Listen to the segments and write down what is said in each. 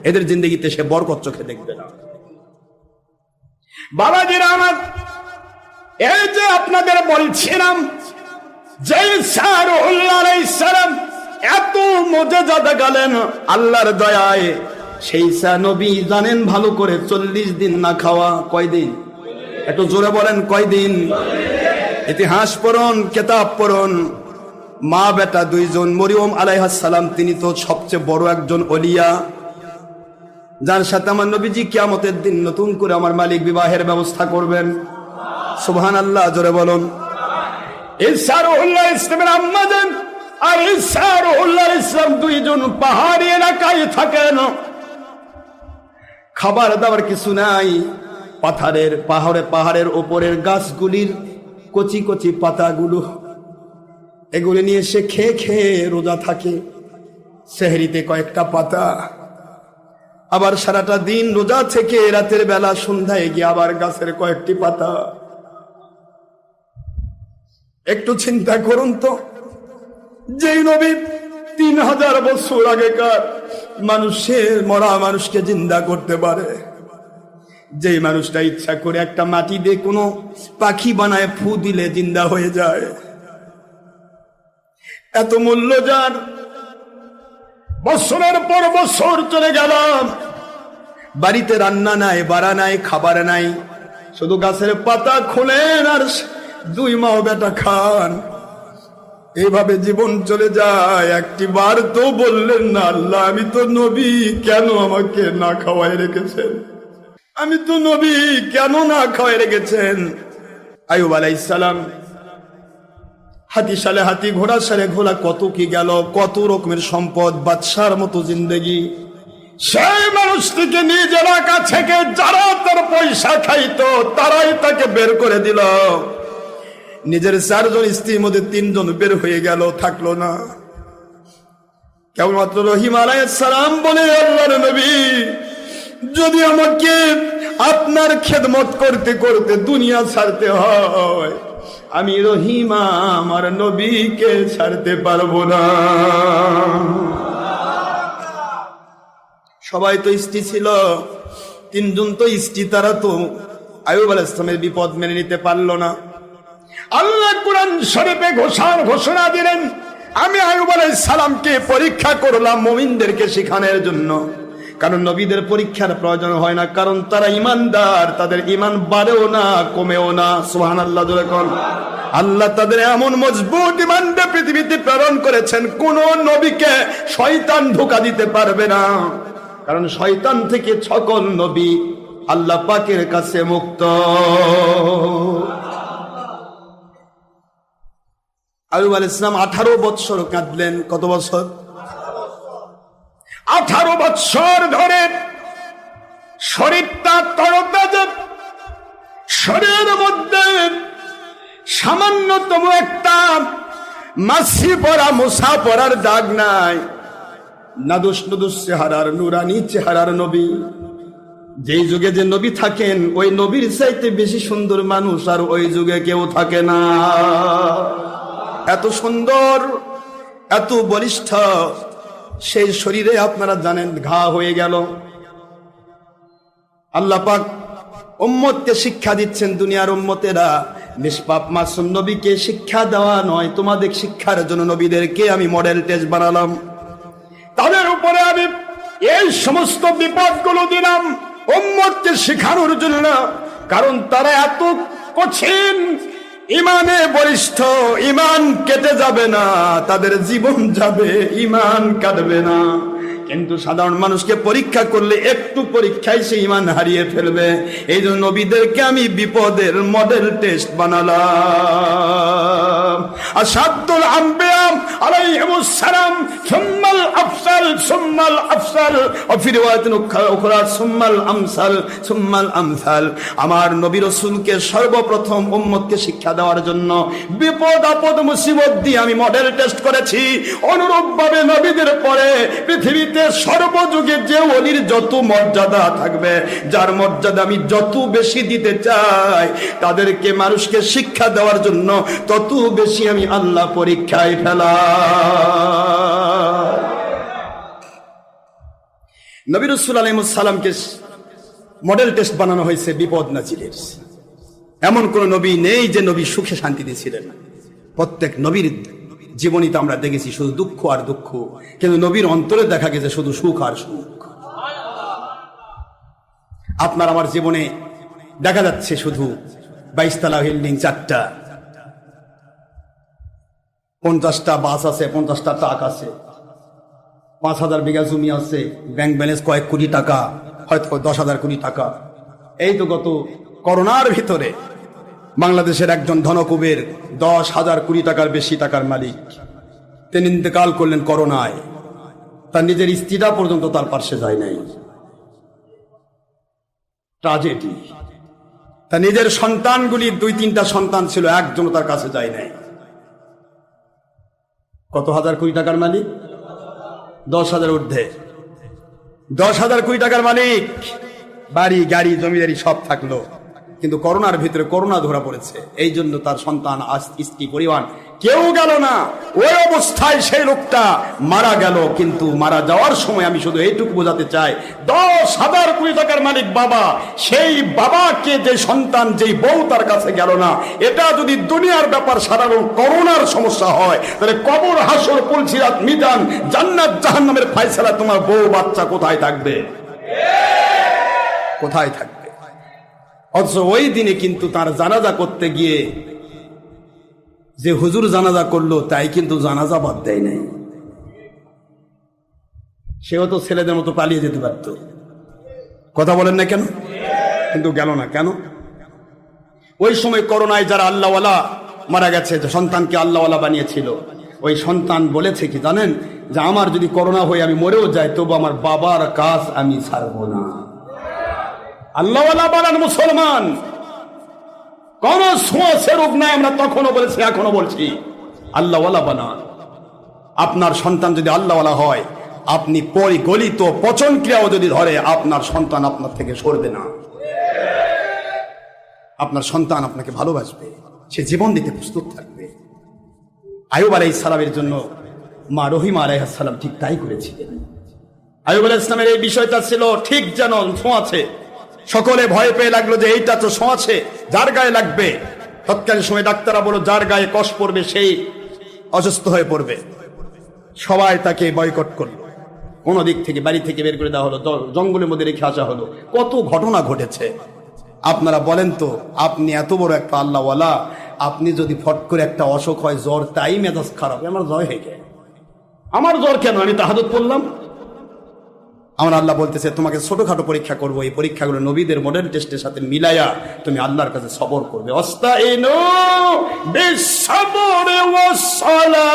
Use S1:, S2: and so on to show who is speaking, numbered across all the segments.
S1: এদের জিন্দগিতে সে বরকত চোখে দেখবে না। বাবাজিরা আমার, এই যে আপনাদের বলছিলাম যে ঈসা রূহুল্লাহ আলাইহিস সালাম এত মুজিজা দেখালেন আল্লাহর দয়ায়, সেই ঈসা নবী জানেন ভালো করে 40 দিন না খাওয়া। কয়দিন? একটু জোরে বলেন কয়দিন? ইতিহাস পড়ুন, কিতাব পড়ুন। মা বেটা দুইজন, মরিয়ম আলাইহিস সালাম তিনি তো সবচেয়ে বড় একজন ওলিয়া, যার সাথে আমার নবীজি কিয়ামতের দিন নতুন করে আমার মালিক বিবাহের ব্যবস্থা করবেন। সুবহানাল্লাহ, জোরে বলুন। ঈসা রূহুল্লাহ ইসলামের আম্মা জান আর ঈসা রূহুল্লাহ ইসলাম দুইজন পাহাড়ি এলাকায় থাকেন, খাবার দাবার কিছু নাই। পাহাড়ের ওপরের গাছগুলির কচি কচি পাতাগুলো, এগুলি নিয়ে সে খেয়ে খেয়ে রোজা থাকে। সেহরিতে কয়েকটা পাতা, আবার সারাটা দিন রোজা থেকে রাতের বেলা সন্ধ্যায় গিয়ে আবার গাছের কয়েকটি পাতা। একটু চিন্তা করুন তো, যেই নবী 3000 বছর আগেকার মানুষের মরা মানুষকে জিন্দা করতে পারে, যেই মানুষটা ইচ্ছা করে একটা মাটি দিয়ে কোনো পাখি বানায় ফু দিলে জিন্দা হয়ে যায়, এত মূল্য যার, বছরের পর বছর চলে গেলাম, বাড়িতে রান্না নাই, বাড়া নাই, খাবার নাই, শুধু গাছের পাতা খোলেন আর 2 মা বেটা খান। এইভাবে জীবন চলে যায়। একটি বার তো বললেন না, আল্লাহ আমি তো নবী, কেন আমাকে না খাওয়াই রেখেছেন? আমি তো নবী, কেন না খাওয়াই রেখেছেন? আইয়ুব আলাইহিস সালাম, হাতি সালে হাতি, ঘোড়া সালে ঘোড়া, কত কি গেল, কত রকমের সম্পদ, বাদশার মতো জিন্দেগি। সেই মানুষটিকে নিজ এলাকা থেকে যারা তার পয়সা খাইতো তারাই তাকে বের করে দিল। নিজের 4 জন স্ত্রীর মধ্যে 3 জন বের হয়ে গেল, থাকলো না। কেবলমাত্র রহিম আলাইহিস সালাম বলে, আল্লাহর নবী, যদি আমাকে আপনার খেদমত করতে করতে দুনিয়া ছাড়তে হয়, আমি রহিমা আমার নবীকে ছাড়তে পারবো না। সবাই তো স্ত্রী ছিল, 3 জন তো স্ত্রী, তারা তো আইয়ুব আলাইহিস সালামের বিপদ মেনে নিতে পারলো না। আল্লাহ কুরআন শরীফে ঘোষণা দিলেন, আমি আইয়ুব আলাইহিস সালামকে পরীক্ষা করলাম মুমিনদেরকে শেখানোর জন্য। কারণ নবীদের পরীক্ষার প্রয়োজন হয় না, কারণ তারা ঈমানদার, তাদের ঈমান বাড়েও না কমেও না। সুবহানাল্লাহ, জোরে কোন। আল্লাহ তাদের এমন মজবুত ঈমান দিয়ে পৃথিবীতে প্রেরণ করেছেন, কোন নবীকে শয়তান ধোঁকা দিতে পারবে না। কারণ শয়তান থেকে সকল নবী আল্লাহ পাকের কাছে মুক্ত। আইয়ুব আলাইহিস সালাম 18 বছর কাঁদলেন। কত বছর? 18 বছর ধরে শরীরটা তরতাজা, শরীরের মধ্যে সামান্যতম একটা মাছি পরা, মুসা পরার দাগ নাই। নাদুস নুদুস চেহারার, নুরানি চেহারার নবী। যেই যুগে যে নবী থাকেন, ওই নবীর চাইতে বেশি সুন্দর মানুষ আর ওই যুগে কেউ থাকে না। এত সুন্দর, এত বলিষ্ঠ সেই শরীরে আপনারা জানেন ঘা হয়ে গেল। আল্লাহ পাক উম্মতকে শিক্ষা দিচ্ছেন, দুনিয়ার উম্মতেরা নিষ্পাপ মাসুম নবীকে শিক্ষা দেওয়া নয়, তোমাদের শিক্ষার জন্য নবীদেরকে আমি মডেল টেস্ট বানালাম, তাদের উপরে আমি এই সমস্ত বিপদগুলো দিলাম উম্মতকে শেখানোর জন্য। কারণ তারা এত কঠিন, ইমানে বলিষ্ঠ, ইমান কেটে যাবে না, তাদের জীবন যাবে, ইমান কাটবে না। কিন্তু সাধারণ মানুষকে পরীক্ষা করলে একটু পরীক্ষায় সে ইমান হারিয়ে ফেলবে। এই জন্য নবীদেরকে আমি বিপদের মডেল টেস্ট বানালাম। আসাদুল আম্বিয়া আলাইহিমুস সালাম সুম্মাল আফসাল সুম্মাল আফসাল ওয়া ফি রিওয়ায়াতিন উখরা সুম্মাল আমসাল সুম্মাল আমসাল। আমার নবী রাসূলকে সর্বপ্রথম উম্মতকে শিক্ষা দেওয়ার জন্য বিপদ আপদ মুসিবত দিয়ে আমি মডেল টেস্ট করেছি। অনুরূপভাবে নবীদের পরে পৃথিবীতে সর্বযুগে যে ওলির যত মর্যাদা থাকবে, যার মর্যাদা আমি যত বেশি দিতে চাই, তাদেরকে মানুষকে শিক্ষা দেওয়ার জন্য তত বেশি আমি আল্লাহ পরীক্ষায় ফেলা। নবী রাসূল আলাইহিস সালামকে মডেল টেস্ট বানানো হয়েছে বিপদ নাজিলের। এমন কোন নবী নেই যে নবী সুখে শান্তিতে ছিলেন না। প্রত্যেক নবীর জীবনীতে আমরা দেখেছি শুধু দুঃখ আর দুঃখ, কিন্তু নবীর অন্তরে দেখা গেছে শুধু সুখ আর সুখ। আপনার আমার জীবনে দেখা যাচ্ছে শুধু 22 তলা বিল্ডিং, 4টা, 50টা বাস আছে, 50টা ট্রাক আছে, 5,000 বিঘা জমি আছে, ব্যাংক ব্যালেন্স কয়েক কোটি টাকা, হয়তো 10,000 কোটি টাকা। এই তো গত করোনার ভিতরে বাংলাদেশের একজন ধনকুবের 10,000 কোটি টাকার বেশি টাকার মালিক, তিনি ইন্তেকাল করলেন করোনায়। তার নিজের স্ত্রীটা পর্যন্ত তার পাশে যায় নাই। ট্র্যাজেডি। তার নিজের সন্তানগুলির 2-3টা সন্তান ছিল, একজন তার কাছে যায় নাই। কত হাজার কোটি টাকার মালিক? 10,000 ঊর্ধ্বে। 10,000 কোটি টাকার মালিক, বাড়ি গাড়ি জমিদারি সব থাকলো, কিন্তু করোনার ভিতরে করোনা ধরা পড়েছে। এই জন্য তার সন্তান, স্ত্রী, পরিবার কেউ গেল না। ওই অবস্থায় সেই লোকটা মারা গেল। কিন্তু মারা যাওয়ার সময় আমি শুধু এইটুকু বোঝাতে চাই, 10,000 কোটি টাকার মালিক বাবা, সেই বাবাকে যে সন্তান, যেই বউ তার কাছে গেল না, এটা যদি দুনিয়ার ব্যাপার সাধারণ করোনার সমস্যা হয়, তাহলে কবর, হাসর, পুলসিরাত, মিজান, জান্নাত জাহান্নামের ফয়সালা তোমার বউ বাচ্চা কোথায় থাকবে? কোথায় থাকবে? অথচ ওই দিনে কিন্তু তার জানাজা করতে গিয়ে যে হুজুর জানাজা করলো, তাই কিন্তু জানাজা বাদ দেয় নাই। সেও তো ছেলেদের মতো পালিয়ে যেতে পারত। কথা বলেন না কেন? কিন্তু গেল না কেন? ওই সময় করোনায় যারা আল্লাহওয়ালা মারা গেছে, যে সন্তানকে আল্লাহওয়ালা বানিয়েছিল, ওই সন্তান বলেছে কি জানেন, যে আমার যদি করোনা হয়ে আমি মরেও যাই, তবু আমার বাবার কাজ আমি ছাড়বো না। আল্লাহওয়ালা বানান মুসলমান, কোন ছোঁয়াছে রোগ নাই। আমরা তখনও বলেছি, এখনো বলছি, আল্লাহওয়ালা বানান। আপনার সন্তান যদি আল্লাহওয়ালা হয়, আপনি পরিগলিত পচন ক্রিয়াও যদি ধরে, আপনার সন্তান আপনার থেকে সরবে না। আপনার সন্তান আপনাকে ভালোবাসবে, সে জীবন দিতে প্রস্তুত থাকবে। আইয়ুব আলাইহিস সালামের জন্য মা রহিমা আলাইহিস সালাম ঠিক তাই করেছিলেন। আইয়ুব আলাইহিস সালামের এই বিষয়টা ছিল ঠিক যেন ছোঁয়াছে। সকলে ভয় পেয়ে লাগলো যে এইটা তো ছোঁয়াছে, যার গায়ে লাগবে। তৎকালীন সময় ডাক্তাররা বলো, যার গায়ে কষ পড়বে সেই অসুস্থ হয়ে পড়বে। সবাই তাকে বয়কট করলো, কোন দিক থেকে বাড়ি থেকে বের করে দেওয়া হলো, জঙ্গলের মধ্যে রেখে আসা হলো। কত ঘটনা ঘটেছে। আপনারা বলেন তো, আপনি এত বড় একটা আল্লাহওয়ালা, আপনি যদি ফট করে একটা অসুখ হয়, জ্বর, তাই মেজাজ খারাপ, আমার জ্বর হয়ে যায়, আমার জ্বর কেন, আমি তাহাজ্জুদ পড়লাম। আমার আল্লাহ বলতেছে, তোমাকে ছোটখাটো পরীক্ষা করবো, এই পরীক্ষাগুলো নবীদের মডেল টেস্টের সাথে মিলাইয়া তুমি আল্লাহর কাছে সবর করবে। অস্তাইনু বিসসবরি ওয়াসসালাহ,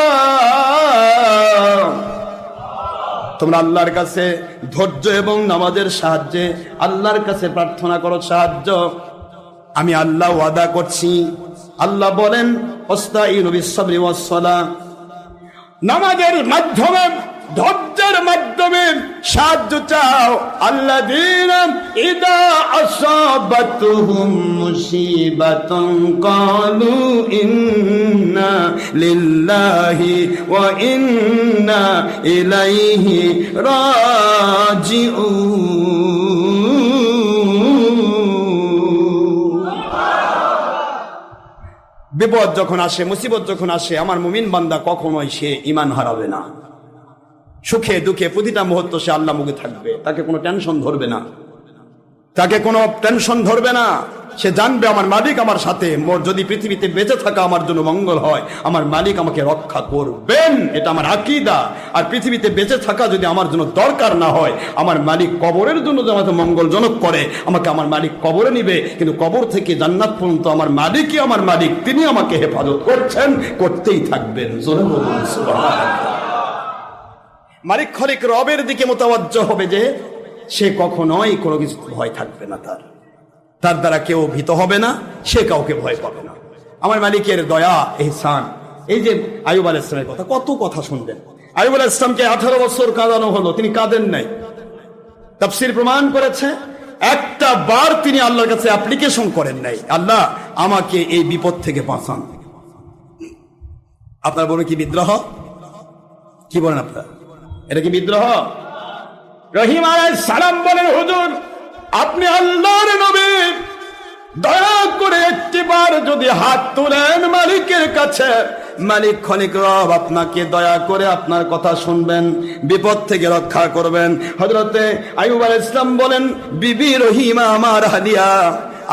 S1: তোমরা আল্লাহর কাছে ধৈর্য এবং নামাজের সাহায্যে আল্লাহর কাছে প্রার্থনা করো সাহায্য। আমি আল্লাহ ওয়াদা করছি। আল্লাহ বলেন, অস্তাইনু বিসসবরি ওয়াসসালাহ, নামাজের মাধ্যমে, ধৈর্যের মাধ্যমে সাহায্য চাও। আল্লাযীনা ইযা আসাবাতুহুম মুসিবাতুন ক্বালু ইন্না লিল্লাহি ওয়া ইন্না ইলাইহি রাজিউন। বিপদ যখন আসে, মুসিবত যখন আসে, আমার মুমিন বান্দা কখনোই সে ঈমান হারাবে না। সুখে দুঃখে প্রতিটা মুহূর্ত সে আল্লাহ মুখে থাকবে, তাকে কোনো টেনশন ধরবে না, তাকে কোনো টেনশন ধরবে না। সে জানবে আমার মালিক আমার সাথে, মোর যদি পৃথিবীতে বেঁচে থাকা আমার জন্য মঙ্গল হয়, আমার মালিক আমাকে রক্ষা করবেন, এটা আমার আকীদা। আর পৃথিবীতে বেঁচে থাকা যদি আমার জন্য দরকার না হয়, আমার মালিক কবরের জন্য যে আমাকে মঙ্গলজনক করে, আমাকে আমার মালিক কবরে নিবে, কিন্তু কবর থেকে জান্নাত পর্যন্ত আমার মালিকই আমার মালিক, তিনি আমাকে হেফাজত করছেন, করতেই থাকবেন। জোরে বলুন সুবহানাল্লাহ। মালিক খলিক রবের দিকে মোতাওয়াজ্জহ হবে, যে সে কখনোই কোনো কিছু ভয় থাকবে না, তার দ্বারা কেউ ভীত হবে না, সে কাউকে ভয় পাবে না। আমার মালিকের দয়া, ইহসান। এই যে আইয়ুব আলাইহিস সালামের কথা, কত কথা শুনবেন। আইয়ুব আলাইহিস সালামকে 18 বছর কাঁদানো হলো, তিনি কাঁদেন নাই। তাফসীর প্রমাণ করেছে, একটা বার তিনি আল্লাহর কাছে অ্যাপ্লিকেশন করেন নাই, আল্লাহ আমাকে এই বিপদ থেকে বাঁচান। আপনার বলে কি বিদ্রোহ? কি বলেন আপনারা? এটা কি বিদ্রোহ? রহিম আলাইহিস সালাম বলেন, হুজুর আপনি আল্লাহর নবী, দয়া করে একটিবার যদি হাত তুলেন মালিকের কাছে, মালিক খনিক রব আপনাকে দয়া করে আপনার কথা শুনবেন, বিপদ থেকে রক্ষা করবেন। হযরতে আইয়ুব আলাইহিস সালাম বলেন, বিবি রহিমা আমার হাদিয়া,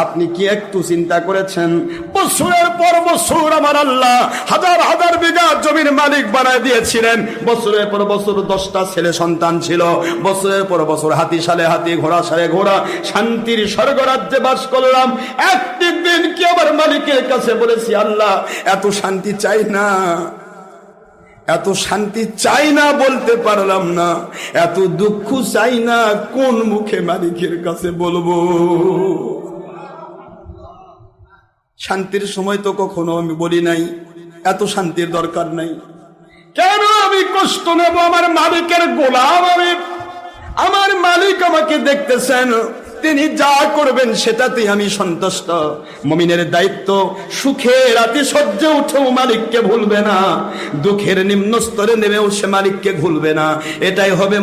S1: আপনি কি একটু চিন্তা করেছেন বছরের পর বছর আমার আল্লাহ হাজার হাজার বিঘা জমির মালিক বানায় দিয়েছিলেন, বছরের পর বছর 10টা ছেলে সন্তান ছিল, বছরের পর বছর হাতি সালে হাতি ঘোড়া সালে ঘোড়া শান্তির স্বর্গরাজ্যে বাস করলাম। একদিন দিন কি আমার মালিকের কাছে বলেছি, আল্লাহ এত শান্তি চাই না, এত শান্তি চাই না, বলতে পারলাম না, এত দুঃখ চাই না, কোন মুখে মালিকের কাছে বলবো? শান্তির সময় তো কখনো আমি বলি নাই এত শান্তির দরকার নাই, কেন আমি কষ্ট নেব? আমার মালিকের গোলাম আমি, আমার মালিক আমাকে দেখতেছেন, তিনি যা করবেন সেটাতেই আমি সন্তুষ্ট। মুমিনের দায়িত্ব সুখের আতিশয্যে উঠেও মালিককে ভুলবে না, দুঃখের নিম্ন স্তরে নেমেও সে মালিককে ভুলবে না। এটাই হবে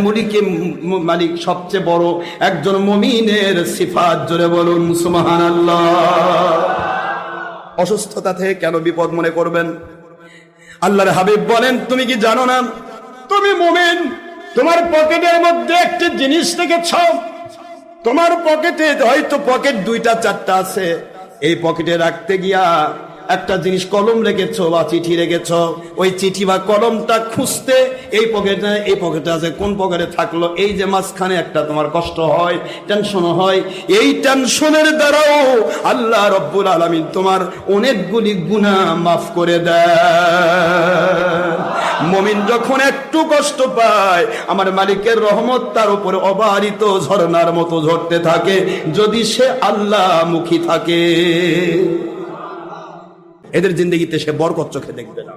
S1: মালিক সবচেয়ে বড় একজন মুমিনের সিফাত। জোরে বলুন সুবহানাল্লাহ। অসুস্থতা থেকে কেন বিপদ মনে করবেন? আল্লাহর হাবিব বলেন, তুমি কি জানো না তুমি মুমিন? তোমার পকেটের মধ্যে একটি জিনিস রেখেছ, তোমার পকেটে হয়তো পকেট 2টা 4টা আছে, এই পকেটে রাখতে গিয়া একটা জিনিস কলম রেখেছ বা চিঠি রেখেছ, ওই চিঠি বা কলমটা খুঁজতে এই পকেটে আছে, কোন পকেটে থাকলো, এই যে মাঝখানে একটা তোমার কষ্ট হয়, টেনশন হয়, এই টেনশনের দ্বারাও আল্লাহ রব্বুল আলামিন তোমার অনেকগুলি গুনাহ মাফ করে দেয়। মুমিন যখন একটু কষ্ট পায়, আমার মালিকের রহমত তার উপরে অবারিত ঝর্ণার মতো ঝরতে থাকে, যদি সে আল্লাহ মুখী থাকে। এদের জিন্দগিতে সে বরকত চোখে দেখবে না।